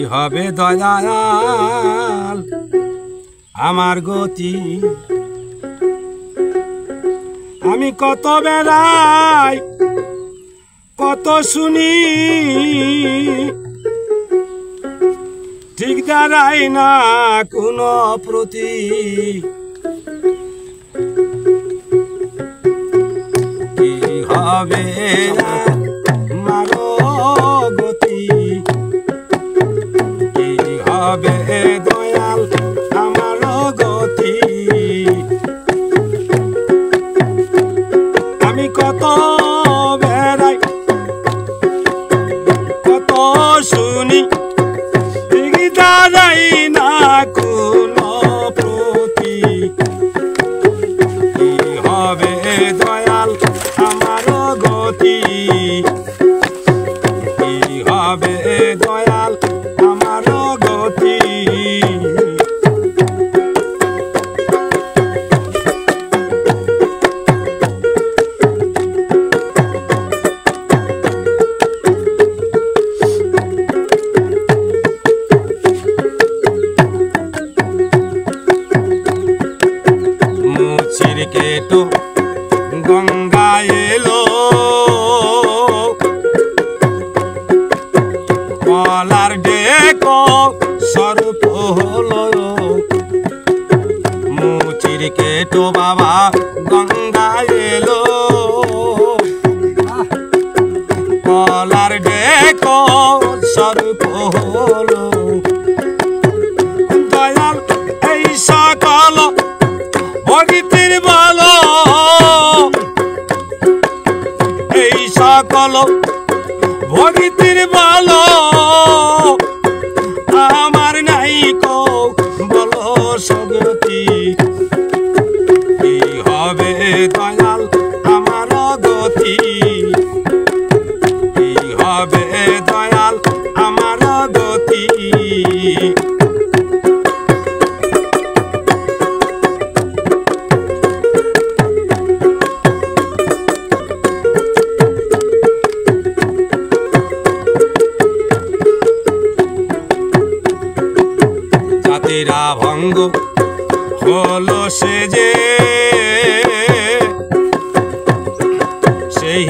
হবে দয়াল আমার গতি আমি কত বেড়াই কত শুনি ঠিক দাঁড়াই না কোনো প্রতি কি হবে আমার গতি কি হবে দয়াল আমার গতি আমি কত বেড়াই কত শুনি ঠিক দাঁড়াই না কোনো প্রতি কি হবে দয়াল আমার গতি কি হবে দয়াল আমার গতি চিরকেটো গঙ্গা এলো কলার ডেকো সর্প হলো চিরকেটো বাবা গঙ্গা এলো কলার ডেকো সর্প হলো দয়াল এই সকল ভগিতির বলো এই সকল ভগিতির বলো আমার নাই কো বলো সগতি কি হবে দয়াল আমার গতি কি হবে দয়াল আমার গতি জাতিরা ভঙ্গ হলো সে যে সেই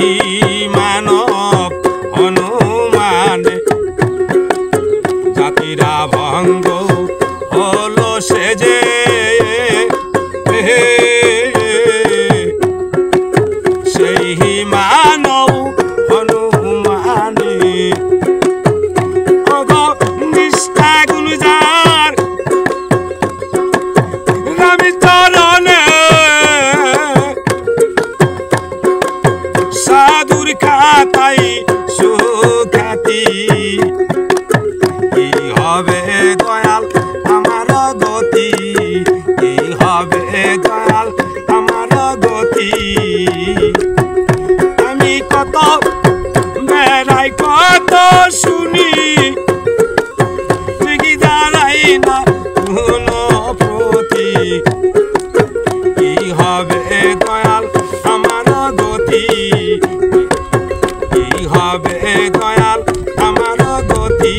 মানব হনুমান জাতিরা ভঙ্গ হলো সে যে সেই মানব হনুমানে নিষ্ঠা গুণ যার রামি চরণে সাধুর খাতাই সুখ্যাতি কি হবে দয়াল আমার গতি কি হবে দয়াল আমার গতি আমি কত বেড়াই কত শুনি ঠিক দাঁড়াই না কোনো প্রতি কি হবে দয়াল আমার গতি কি হবে দয়াল আমার গতি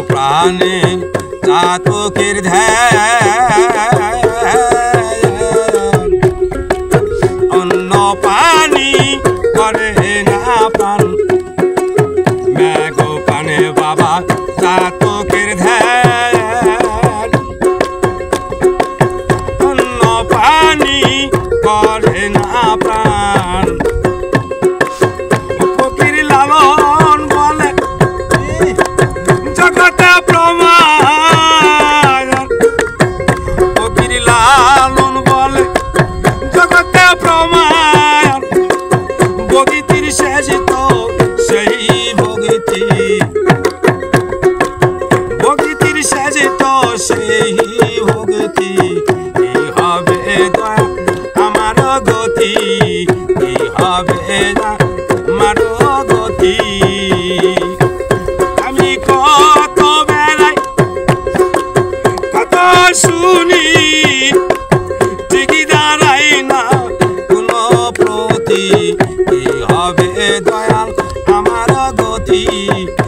প্রাণে চাতকের ধ্যান অন্ন পানি করে না প্রাণ মেঘ প্রাণে বাবা চাতকের ধ্যান অন্ন পানি করে না প্রাণ ফকির লালন বলে জগতে প্রমাণ ফকির লালন বলে জগতে প্রমাণ ভগিতির শেষ তো সেই ভগিতি ভগিতির শেষ তো সেই ভগতি কি হবে দয়া আমার গতি কি হবে আমার গতি আমি ঠিক